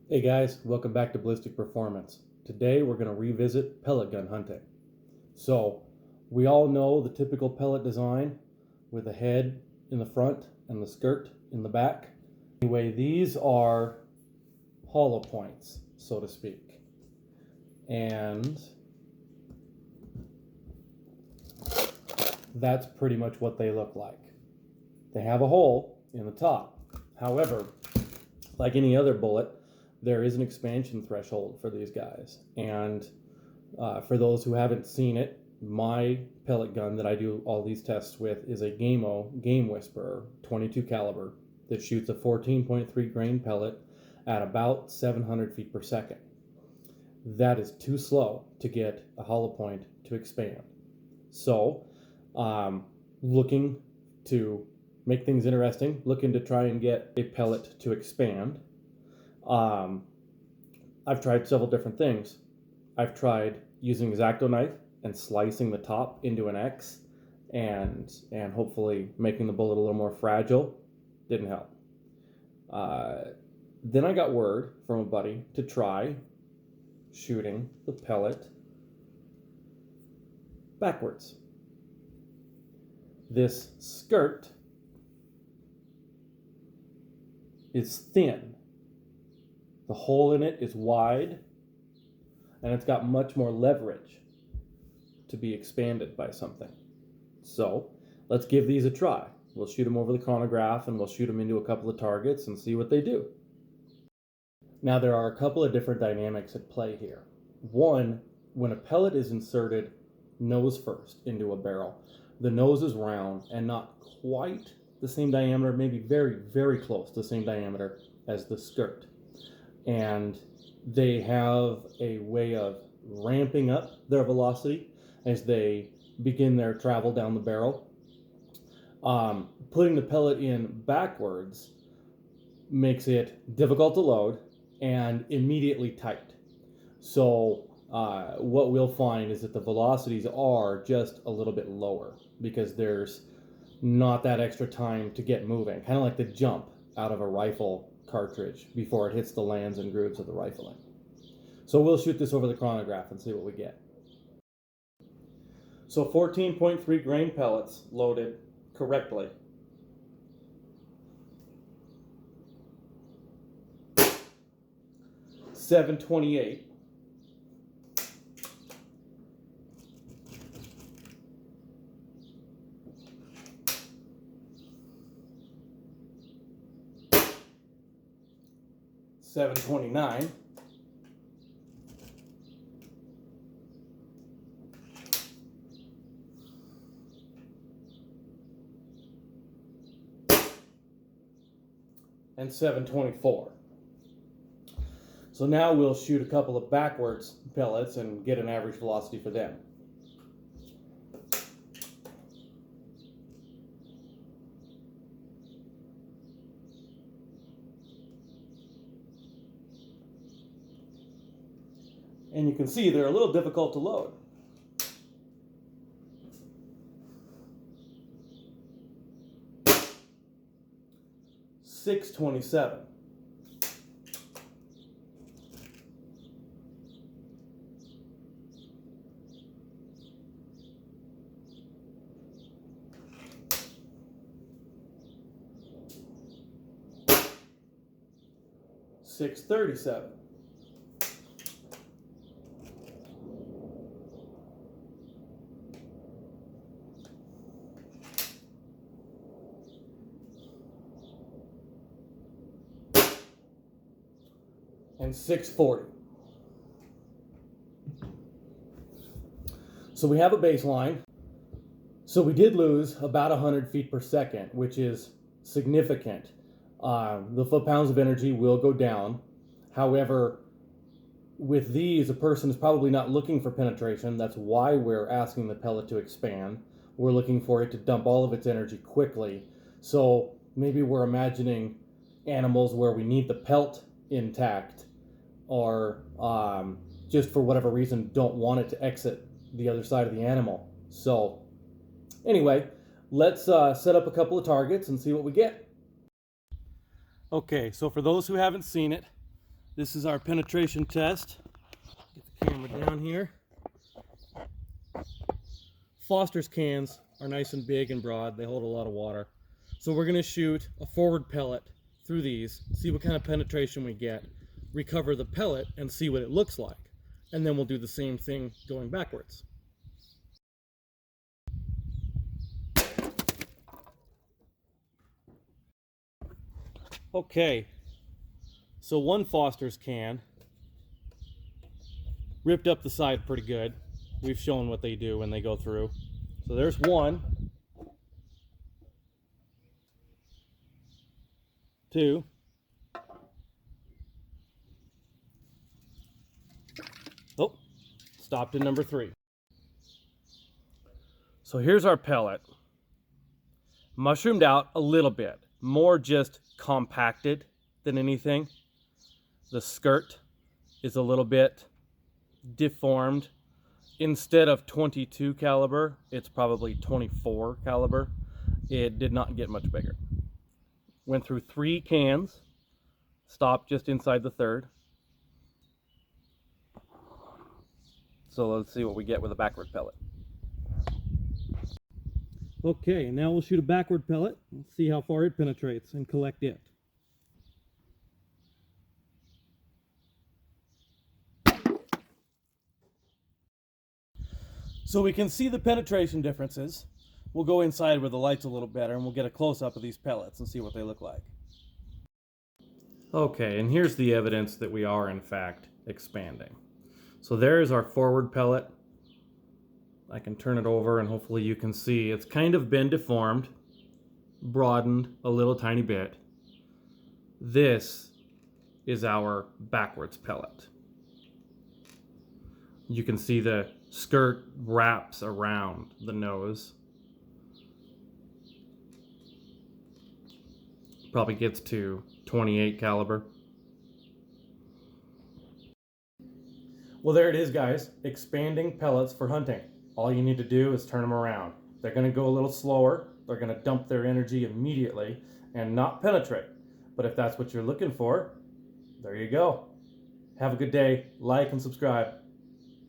Hey guys, welcome back to Ballistic Performance. Today we're going to revisit pellet gun hunting. So, we all know the typical pellet design with a head in the front and the skirt in the back. Anyway, these are hollow points, so to speak. And that's pretty much what they look like. They have a hole in the top. However, like any other bullet, there is an expansion threshold for these guys. And for those who haven't seen it, my pellet gun that I do all these tests with is a Game Whisperer 22 caliber that shoots a 14.3 grain pellet at about 700 feet per second. That is too slow to get a hollow point to expand. So, looking to make things interesting, looking to try and get a pellet to expand. I've tried several different things. I've tried using X-Acto knife and slicing the top into an X and hopefully making the bullet a little more fragile. Didn't help. Then I got word from a buddy to try shooting the pellet backwards. This skirt is thin. The hole in it is wide, and it's got much more leverage to be expanded by something. So let's give these a try. We'll shoot them over the chronograph, and we'll shoot them into a couple of targets and see what they do. Now, there are a couple of different dynamics at play here. One, when a pellet is inserted nose first into a barrel, the nose is round and not quite the same diameter, maybe very, very close to the same diameter as the skirt. And they have a way of ramping up their velocity as they begin their travel down the barrel. Putting the pellet in backwards makes it difficult to load and immediately tight. So what we'll find is that the velocities are just a little bit lower because there's not that extra time to get moving, kind of like the jump out of a rifle cartridge before it hits the lands and grooves of the rifling. So we'll shoot this over the chronograph and see what we get. So 14.3 grain pellets loaded correctly. $7.28. $7.29. And $7.24. So now we'll shoot a couple of backwards pellets and get an average velocity for them. And you can see they're a little difficult to load. $6.27. $6.37. And $6.40. So we have a baseline. So we did lose about 100 feet per second, which is significant. The foot-pounds of energy will go down. However, with these, a person is probably not looking for penetration. That's why we're asking the pellet to expand. We're looking for it to dump all of its energy quickly. So maybe we're imagining animals where we need the pelt intact, or just for whatever reason don't want it to exit the other side of the animal. So anyway, let's set up a couple of targets and see what we get. Okay, so for those who haven't seen it, This is our penetration test. Get the camera down here. Foster's cans are nice and big and broad. They hold a lot of water. So we're going to shoot a forward pellet through these, see what kind of penetration we get, recover the pellet and see what it looks like. And then we'll do the same thing going backwards. Okay, so one Foster's can ripped up the side pretty good. We've shown what they do when they go through. So there's one, two, oh, stopped at number 3. So here's our pellet. Mushroomed out a little bit, more just compacted than anything. The skirt is a little bit deformed. Instead of 22 caliber, it's probably 24 caliber. It did not get much bigger. Went through 3 cans, stopped just inside the 3rd. So let's see what we get with a backward pellet. Okay, now we'll shoot a backward pellet and see how far it penetrates and collect it. So we can see the penetration differences. We'll go inside where the light's a little better and we'll get a close-up of these pellets and see what they look like. Okay, and here's the evidence that we are in fact expanding. So there's our forward pellet. I can turn it over and hopefully you can see it's kind of been deformed, broadened a little tiny bit. This is our backwards pellet. You can see the skirt wraps around the nose. Probably gets to 28 caliber. Well, there it is, guys. Expanding pellets for hunting. All you need to do is turn them around. They're going to go a little slower. They're going to dump their energy immediately and not penetrate. But if that's what you're looking for, there you go. Have a good day. Like and subscribe.